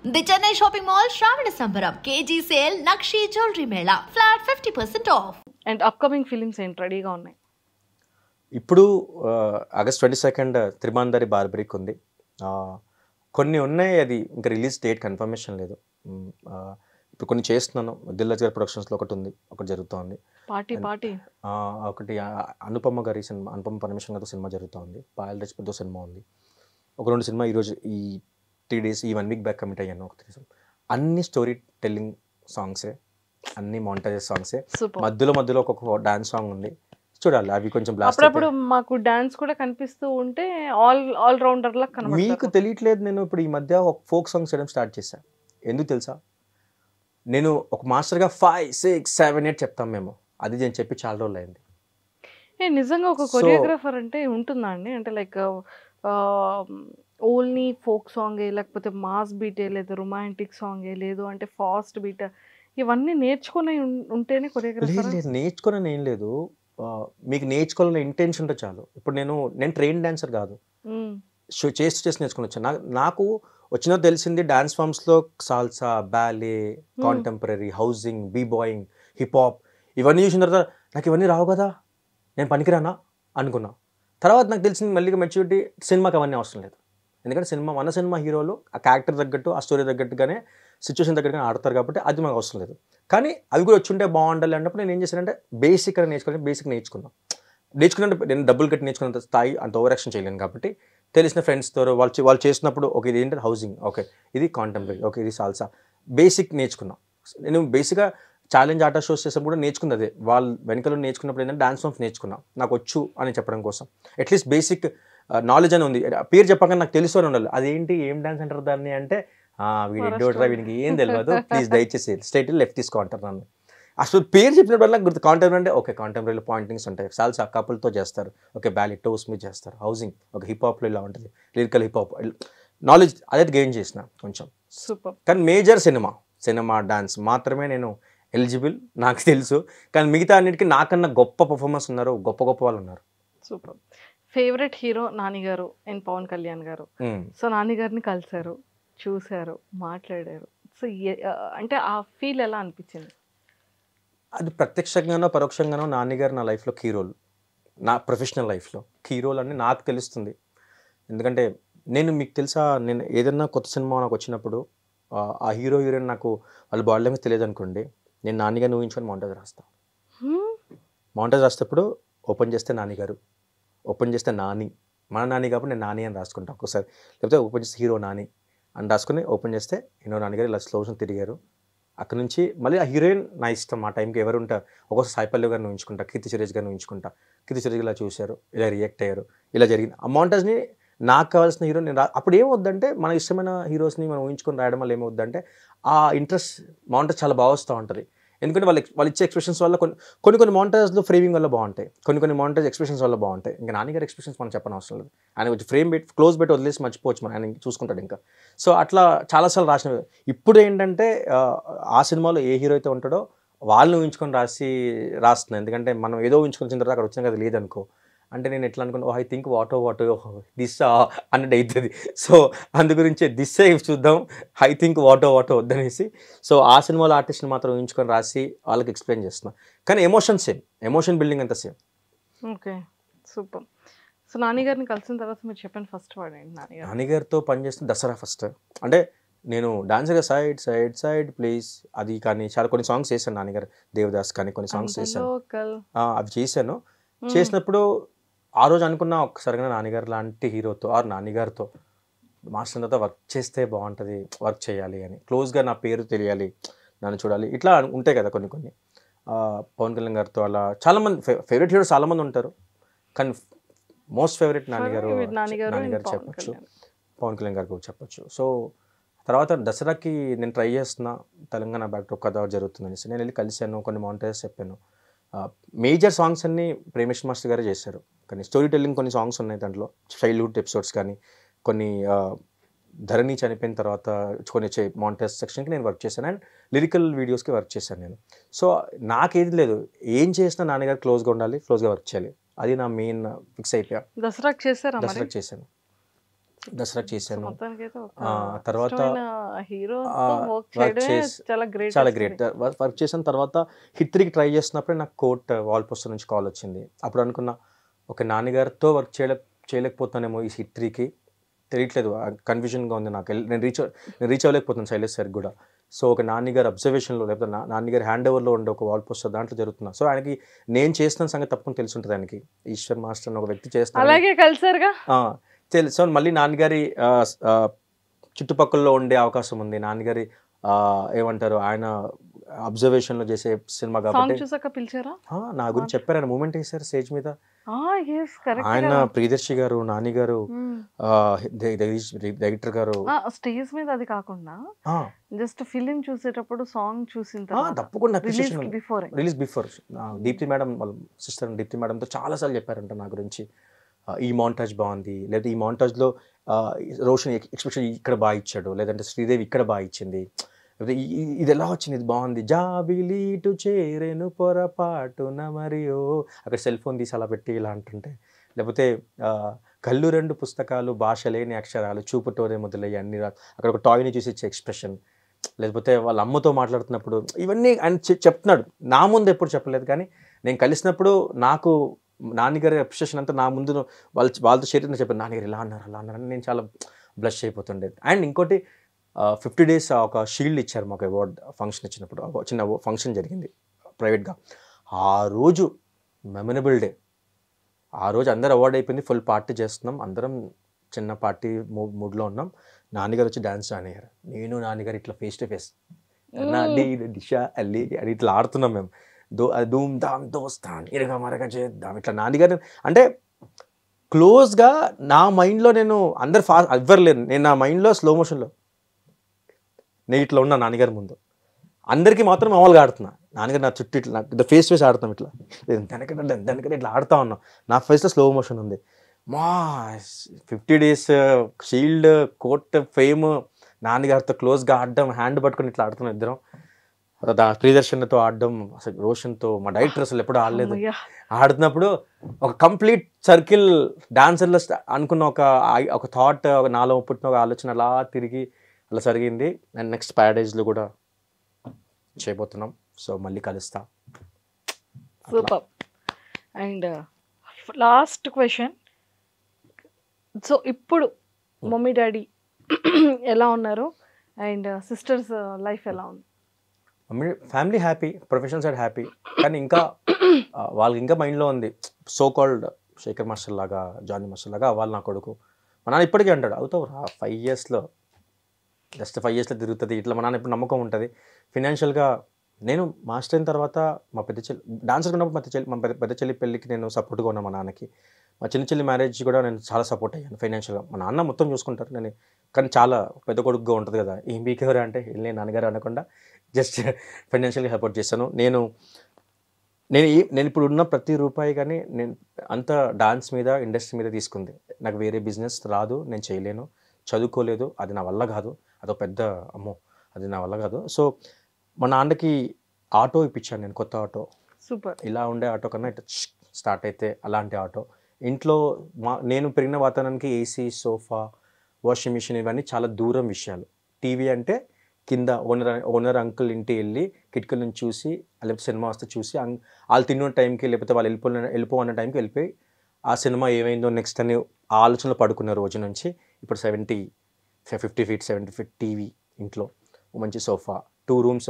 The Chennai Shopping Mall Shravana Sambaram KG Sale Nakshi Jewelry Mela Flat 50% off. And upcoming films ఏంటి రెడీగా ఉన్నాయి? ఇప్పుడు August 22 త్రిమాందరి barbaric ఉంది. కొన్ని ఉన్నాయి, అది ఇంకా రిలీజ్ డేట్ కన్ఫర్మేషన్ లేదు. ఇప్పుడు కొన్ని చేస్తున్నాను. దిల్రాజు గారి ప్రొడక్షన్స్లో ఒకటి ఉంది, ఒకటి జరుగుతోంది. పార్టీ ఒకటి అనుపమ గారి సినిమా, అనుపమ పరమేశ్వర్ గారితో సినిమా జరుగుతోంది. పాయల్ రాజ్పూత్తో సినిమా ఉంది. ఒక 2 సినిమా ఈరోజు ఈ 3 days ఈ 1 week బ్యాక్ కమిట్ అయ్యాను. ఒక 3 అన్ని స్టోరీ టెల్లింగ్ సాంగ్సే, అన్ని మాంటేజెస్ సాంగ్సే. మధ్యలో ఒక డాన్స్ సాంగ్ ఉంది, చూడాలి. అవి కొంచెం అప్పుడప్పుడు మాకు డాన్స్ కూడా కనిపిస్తూ ఉంటే ఆల్ రౌండర్ లా కనబడతారు. మీకు తెలియట్లేదు, నేను ఇప్పుడు ఈ మధ్య ఒక ఫోక్ సాంగ్ చేయడం స్టార్ట్ చేశాను. ఎందుకు తెలుసా? నేను ఒక మాస్టర్గా 5, 6, 7, 8 చెప్తాం మేము. అది నేను చెప్పి చాలా రోజులు అయింది. నిజంగా ఒక కొరియోగ్రాఫర్ అంటే ఉంటుందా అండి? అంటే లైక్ ఓన్లీ ఫోక్ సాంగే, లేకపోతే మాస్ బీటే, లేదా రొమాంటిక్ సాంగే, లేదు అంటే ఫాస్ట్ బీట్, ఇవన్నీ నేర్చుకుని ఉంటేనే కొరియోగ్రాఫర్? లేదు, నేర్చుకుని ఏం లేదు. మీకు నేర్చుకోవాలనే ఇంటెన్షన్ ఉంటే చాలు. ఇప్పుడు నేను ట్రైన్ డాన్సర్ కాదు, చేసి నేర్చుకుని వచ్చాను. నాకు వచ్చినా తెలిసింది డాన్స్ ఫామ్స్లో salsa, ballet, contemporary, housing, b boying, hip hop, ఇవన్నీ చూసిన తర్వాత నాకు ఇవన్నీ రావు కదా, నేను పనికిరానా అనుకున్నా. తర్వాత నాకు తెలిసింది మళ్ళీ మెచ్యూరిటీ, సినిమాకి అవన్నీ అవసరం లేదు. ఎందుకంటే మన సినిమా హీరోలు ఆ క్యారెక్టర్ తగ్గట్టు, ఆ స్టోరీ తగ్గట్టుగానే, సిచ్యువేషన్ తగ్గట్టుగానే ఆడతారు కాబట్టి అది మాకు అవసరం లేదు. కానీ అవి కూడా వచ్చి ఉంటే బాగుండాలి అన్నప్పుడు నేను ఏం చేశానంటే బేసిక్ నేర్చుకున్నాను. నేను డబ్బులు కట్టి నేర్చుకున్నంత స్థాయి అంత ఓవర్ యాక్షన్ చేయలేను కాబట్టి తెలిసిన ఫ్రెండ్స్తో వాళ్ళు చేసినప్పుడు ఓకే ఇది ఏంటంటే హౌసింగ్, ఓకే ఇది కాంటెంపరీ, ఓకే ఇది సాల్సా, బేసిక్ నేర్చుకున్నాను. నేను బేసిక్గా ఛాలెంజ్ ఆటో షోస్ చేసినప్పుడు కూడా నేర్చుకుంది అదే. వాళ్ళు వెనకలో నేర్చుకున్నప్పుడు ఏంటంటే డాన్స్ ఫామ్స్ నేర్చుకున్నాను, నాకు వచ్చు అని చెప్పడం కోసం. అట్లీస్ట్ బేసిక్ నాలెడ్జ్ అని ఉంది. పేరు చెప్పక నాకు తెలుసు అని ఉండాలి. అదేంటి, ఏం డాన్స్ అంటారు దాన్ని అంటే, వీడి ఎడ్డోడ్రా, వీడికి ఏం తెలియదు, ప్లీజ్ దయచేసి స్ట్రైట్ లెఫ్ట్ తీసుకో అంటారు నన్ను. అసలు పేరు చెప్పినప్పుడు నాకు గుర్తు. కాంటెంపరీ అంటే ఓకే, కాంటెంపరీలో పాయింటింగ్స్ ఉంటాయి, సాల్సా కపుల్తో చేస్తారు, ఓకే బ్యాలీ టోస్ మీద చేస్తారు, హౌసింగ్ ఓకే, హిప్ హాప్లో ఇలా ఉంటుంది, లిరికల్ హిప్ హాప్ నాలెడ్జ్ అదే గెయిన్ చేసిన కొంచెం. సూపర్. కానీ మేజర్ సినిమా డాన్స్ మాత్రమే నేను ఎలిజిబుల్, నాకు తెలుసు. కానీ మిగతా అన్నిటికీ నాకన్నా గొప్ప పర్ఫార్మెన్స్ ఉన్నారు, గొప్ప వాళ్ళు ఉన్నారు. సూపర్. ఫేవరెట్ హీరో నాని గారు అండ్ పవన్ కళ్యాణ్ గారు. సో నాని గారిని కలిసారు, చూశారు, మాట్లాడారు. సో అంటే ఆ ఫీల్ ఎలా అనిపించింది? అది ప్రత్యక్షంగానో పరోక్షంగానో నాన్నగారు నా లైఫ్లో కీ రోల్, నా ప్రొఫెషనల్ లైఫ్లో కీ రోల్ అని నాకు తెలుస్తుంది. ఎందుకంటే మీకు తెలుసా, నేను ఏదైనా కొత్త సినిమా నాకు వచ్చినప్పుడు ఆ హీరోయిన్ నాకు వాళ్ళ బాడీ లాంగ్వేజ్ తెలియదు అనుకోండి, నేను నాన్నగారిని ఊహించుకొని మాంటేజ్ రాసేటప్పుడు ఓపెన్ చేస్తే నాన్నగారు, ఓపెన్ చేస్తే నాని, మన నాని కాబట్టి నేను నాని అని రాసుకుంటాను ఒక్కోసారి. లేకపోతే ఓపెన్ చేస్తే హీరో నాని అని రాసుకుని ఓపెన్ చేస్తే హీరో నాన్నగారు ఇలా స్లోషన్ తిరిగారు. అక్కడ నుంచి మళ్ళీ ఆ హీరోయిన్ నా ఇష్టం. ఆ టైంకి ఎవరు ఉంటారు, ఒక్కోసారి సాయి పల్లవి గారిని ఊహించుకుంటా, కీర్తి సురేష్ గారిని ఊహించుకుంటా. కీర్తి సురేష్ ఇలా చూశారు, ఇలా రియాక్ట్ అయ్యారు, ఇలా జరిగింది. ఆ మాంటేజ్ని నాకు కావాల్సిన హీరో నేను అప్పుడు ఏమవుద్దంటే, మన ఇష్టమైన హీరోస్ని మనం ఊహించుకొని రాయడం వల్ల ఏమవుద్దంటే ఆ ఇంట్రెస్ట్ మాంటేజ్ చాలా బాగా వస్తూ ఉంటుంది. ఎందుకంటే వాళ్ళు ఇచ్చే ఎక్స్ప్రెషన్స్ వల్ల కొన్ని మాంటేజ్లో ఫ్రేమింగ్ వల్ల బాగుంటాయి, కొన్ని మాంటేజ్ ఎక్స్ప్రెషన్స్ వల్ల బాగుంటాయి. ఇంకా నాన్నగారి ఎక్స్ప్రెషన్స్ మనం చెప్పని అవసరం లేదు, ఆయన కొంచెం ఫ్రేమ్ క్లోజ్ పెట్టి వదిలేసి మర్చిపోవచ్చు, మనం ఆయన చూసుకుంటాడు ఇంకా. సో అట్లా చాలాసార్లు రాసినవి. ఇప్పుడు ఏంటంటే ఆ సినిమాలో ఏ హీరో అయితే ఉంటాడో వాళ్ళని ఊహించుకొని రాస్తున్నాను. ఎందుకంటే మనం ఏదో ఊహించుకొని తర్వాత అక్కడ వచ్చిన కదా లేదనుకో, అంటే నేను ఎట్లా అనుకున్నా, ఐ థింక్ వాటో దిస్ అన్నట్టు అవుతుంది. సో అందు గురించి దిస్ చూద్దాం, ఐ థింక్ వాటో వద్దనేసి. సో ఆ సినిమాలో ఆర్టిస్ట్ని మాత్రం ఊహించుకొని రాసి వాళ్ళకి ఎక్స్ప్లెయిన్ చేస్తున్నా. కానీ ఎమోషన్ బిల్డింగ్ అంతా same. Okay, super. So Nani గారిని కలిసిన తర్వాత మీరు చెప్పండి ఫస్ట్ వర్డ్ ఏంటి? నాన్నగారితో పనిచేస్తున్న దసరా ఫస్ట్. అంటే నేను డాన్సర్గా సైడ్ ప్లీజ్ అది కానీ చాలా కొన్ని సాంగ్స్ చేశాను. నాన్నగారు దేవదాస్ కానీ కొన్ని సాంగ్స్ చేశాను, అవి చేశాను. చేసినప్పుడు ఆ రోజు అనుకున్నా, ఒక్కసారిగా నాన్నగారు లాంటి హీరోతో నాన్నగారితో మాస్టర్ తర్వాత వర్క్ చేస్తే బాగుంటుంది, వర్క్ చేయాలి అని, క్లోజ్గా నా పేరు తెలియాలి, నన్ను చూడాలి, ఇట్లా ఉంటాయి కదా కొన్ని. పవన్ కళ్యాణ్ గారితో అలా చాలామంది ఫేవరెట్ హీరోస్ చాలామంది ఉంటారు, కానీ మోస్ట్ ఫేవరెట్ నాన్నగారు చెప్పచ్చు, పవన్ కళ్యాణ్ గారు కూడా చెప్పచ్చు. సో తర్వాత దసరాకి నేను ట్రై చేస్తున్నా, తెలంగాణ బ్యాక్డ్రాప్ కథ జరుగుతుందనేసి నేను వెళ్ళి కలిశాను, కొన్ని మాంటేజెస్ చెప్పాను. మేజర్ సాంగ్స్ అన్నీ ప్రేమేష్ మాస్టర్ గారే చేశారు, కానీ స్టోరీ టెల్లింగ్ కొన్ని సాంగ్స్ ఉన్నాయి దాంట్లో, చైల్డ్హుడ్ ఎపిసోడ్స్ కానీ, కొన్ని ధరణి చనిపోయిన తర్వాత కొన్ని మాంటేజ్ సెక్షన్కి నేను వర్క్ చేశాను, అండ్ లిరికల్ వీడియోస్కి వర్క్ చేశాను నేను. సో నాకేది లేదు, ఏం చేసినా నాన్నగారు క్లోజ్గా ఉండాలి, క్లోజ్గా వర్క్ చేయాలి, అది నా మెయిన్ ఫిక్స్ అయిపోయా. దసరాకి చేశాను. దసరా చేశాను. మొత్తానికైతే ఒక తర్వాత ఇష్టమైన హీరోతో వర్క్ వర్క్ చేయడమే చేసి చాలా గ్రేట్. చాలా గ్రేట్ వర్క్ చేసిన తర్వాత హిట్ 3కి ట్రై చేస్తున్నప్పుడే నాకు కోర్ట్ వాల్ పోస్టర్ నుంచి కాల్ వచ్చింది. అప్పుడు అనుకున్నా ఒక నాన్నగారితో వర్క్ చేయలేకపోతానేమో ఈ హిట్ 3కి, తెలియట్లేదు, కన్ఫ్యూజన్గా ఉంది నాకు. నేను రీచ్ అవ్వలేకపోతున్నాను శైలేష్ సార్ కూడా. సో ఒక నాన్నగారు అబ్జర్వేషన్లో లేకపోతే నాన్నగారి హ్యాండ్ ఓవర్లో ఉండే ఒక వాల్ పోస్టర్ దాంట్లో జరుగుతున్నా. సో ఆయనకి నేను చేస్తున్న సంగతి తప్పకుండా తెలిసి ఉంటుంది ఆయనకి. ఈశ్వర్ మాస్టర్ అని ఒక వ్యక్తి చేస్తాను అలాగే కలిసారుగా. తెలుసు. మళ్ళీ నాన్నగారి చుట్టుపక్కల ఉండే అవకాశం ఉంది. నాన్నగారి ఏమంటారు ఆయన అబ్జర్వేషన్లో చేసే సినిమా కాబట్టి చూసాక పిలిచారా? నా గురించి చెప్పారు. ఆయన మూమెంట్ వేశారు స్టేజ్ మీద. ఆయన ప్రియదర్శి గారు, నాని గారు, డైరెక్టర్ గారు. స్టేజ్ మీద అది కాకుండా జస్ట్ ఫిలిం చూసేటప్పుడు సాంగ్ చూసిన తర్వాత తప్పకుండా రిలీజ్ బిఫోర్ దీప్తి మేడం వాళ్ళ సిస్టర్ దీప్తి మేడంతో చాలాసార్లు చెప్పారంట నా గురించి. ఈ మాంటాజ్ బాగుంది, లేదా ఈ మాంటాజ్లో రోషన్ ఎక్స్ప్రెషన్ ఇక్కడ బాగా ఇచ్చాడు, లేదంటే శ్రీదేవి ఇక్కడ బాగా ఇచ్చింది, లేకపోతే ఇది ఎలా వచ్చింది, ఇది బాగుంది, జాబిలీటు చేరేను పొరపాటున మరియో, అక్కడ సెల్ ఫోన్ తీసి అలా పెట్టి ఇలా అంటుంటే, లేకపోతే కళ్ళు 2 పుస్తకాలు భాష లేని అక్షరాలు చూపుతోనే మొదలయ్యి అన్ని అక్కడ ఒక టాయ్ని చూసి ఇచ్చే ఎక్స్ప్రెషన్, లేకపోతే వాళ్ళ అమ్మతో మాట్లాడుతున్నప్పుడు ఇవన్నీ ఆయన చెప్తున్నాడు. నా ముందు ఎప్పుడు చెప్పలేదు, కానీ నేను కలిసినప్పుడు నాకు నాన్నగారి అప్రిషియేషన్ అంతా నా ముందు వాళ్ళతో షేర్ చెప్పాను. నాన్నగారు ఇలా అన్నారు అలా అన్నారు అని నేను చాలా బ్లష్ అయిపోతుండేది. అండ్ ఇంకోటి 50 days ఒక షీల్డ్ ఇచ్చారు మాకు అవార్డ్ ఫంక్షన్ ఇచ్చినప్పుడు. చిన్న ఫంక్షన్ జరిగింది ప్రైవేట్గా. ఆ రోజు మెమరబుల్ డే. ఆ రోజు అందరు అవార్డు అయిపోయింది, ఫుల్ పార్టీ చేస్తున్నాం, అందరం చిన్న పార్టీ మూడ్లో ఉన్నాం. నాన్నగారు వచ్చి డ్యాన్స్ అయ్యారు. నేను నాన్నగారు ఇట్లా ఫేస్ టు ఫేస్ దిశా అల్లి అని ఇట్లా ఆడుతున్నాం మేము. ధూమ్ ధామ్ దోస్తాన్ ఇరగా మరగా చేద్దాం ఇట్లా. నాన్నగారు అంటే క్లోజ్గా నా మైండ్లో నేను అందరు ఎవ్వరు లేరు, నేను నా మైండ్లో స్లో మోషన్లో నేను ఇట్లా ఉన్నా నాన్నగారి ముందు. అందరికీ మాత్రం మామూలుగా ఆడుతున్నా, నాన్నగారు నా చుట్టూ ఇట్లా ఫేస్ ఫేస్ ఆడుతాం ఇట్లా దానికంటే ఇట్లా ఆడుతూ ఉన్నాం. నా ఫేస్లో స్లో మోషన్ ఉంది. మా 50 days షీల్డ్ కోర్ట్ ఫేమ్, నాన్నగారితో క్లోజ్గా ఆడడం, హ్యాండ్ పట్టుకొని ఇట్లా ఆడుతున్నాం ఇద్దరం. ప్రియదర్శన్తో ఆడడం, అసలు రోషన్తో మా డైరెక్టర్ అసలు ఎప్పుడు ఆడలేదు. ఆడుతున్నప్పుడు ఒక కంప్లీట్ సర్కిల్ డాన్సర్లో అనుకున్న ఒక థాట్ నాలో పుట్టిన ఒక ఆలోచన అలా తిరిగి అలా జరిగింది. అండ్ నెక్స్ట్ ప్యారడైజ్లో కూడా చేయబోతున్నాం. సో మళ్ళీ కలుస్తా. Super. And last question, so ఇప్పుడు మమ్మీ డాడీ ఎలా ఉన్నారు అండ్ సిస్టర్స్ లైఫ్ ఎలా ఉంది? Family happy, professional side happy, కానీ ఇంకా వాళ్ళకి ఇంకా మైండ్లో ఉంది సో కాల్డ్ శేఖర్ మాస్టర్ లాగా, జానీ మాస్టర్ లాగా అవ్వాలి నా కొడుకు. మా నాన్న ఇప్పటికీ అంటాడు, అవుతావు రా 5 yearsలో, జస్ట్ 5 yearsలో తిరుగుతుంది ఇట్లా. మా నాన్న ఇప్పుడు నమ్మకం ఉంటుంది. ఫినాన్షియల్గా నేను మాస్టర్ అయిన తర్వాత మా పెద్ద చెల్లి డాన్సర్ ఉన్నప్పుడు మా పెద్ద చెల్లి పెళ్ళికి నేను సపోర్ట్గా ఉన్నాను మా నాన్నకి. మా చిన్న చెల్లి మ్యారేజ్ కూడా నేను చాలా సపోర్ట్ అయ్యాను ఫైనాన్షియల్గా. మా నాన్న మొత్తం చూసుకుంటారు, నేను కానీ చాలా పెద్ద కొడుకుగా ఉంటుంది కదా, ఏం బీకేవరా అంటే వెళ్ళి నాన్నగారు అనకుండా జస్ట్ ఫైనాన్షియల్గా సపోర్ట్ చేస్తాను. నేను ఇప్పుడు ఉన్న ప్రతి రూపాయి కానీ నేను అంత డాన్స్ మీద, ఇండస్ట్రీ మీద తీసుకుంది. నాకు వేరే బిజినెస్ రాదు, నేను చేయలేను, చదువుకోలేదు, అది నా వల్ల కాదు, అదొక పెద్ద అమ్మో అది నా వల్ల కాదు. సో మా నాన్నకి ఆటో ఇప్పించాను నేను, కొత్త ఆటో. సూపర్. ఇలా ఉండే ఆటో కన్నా ఇట్లా స్టార్ట్ అయితే అలాంటి ఆటో. ఇంట్లో నేను పెరిగిన వాతావరణానికి ఏసీ, సోఫా, వాషింగ్ మిషన్ ఇవన్నీ చాలా దూరం విషయాలు. టీవీ అంటే కింద ఓనర్ అంకుల్ ఇంటికి వెళ్ళి కిటికీల నుంచి చూసి, లేకపోతే సినిమా వస్తే చూసి, వాళ్ళు తిన్న టైంకి లేకపోతే వాళ్ళు వెళ్ళిపోవన్న టైంకి వెళ్ళిపోయి ఆ సినిమా ఏమైందో నెక్స్ట్ అని ఆ ఆలోచనలో పడుకున్న రోజు నుంచి ఇప్పుడు 50 feet 70 feet టీవీ ఇంట్లో, మంచి సోఫా, 2 rooms,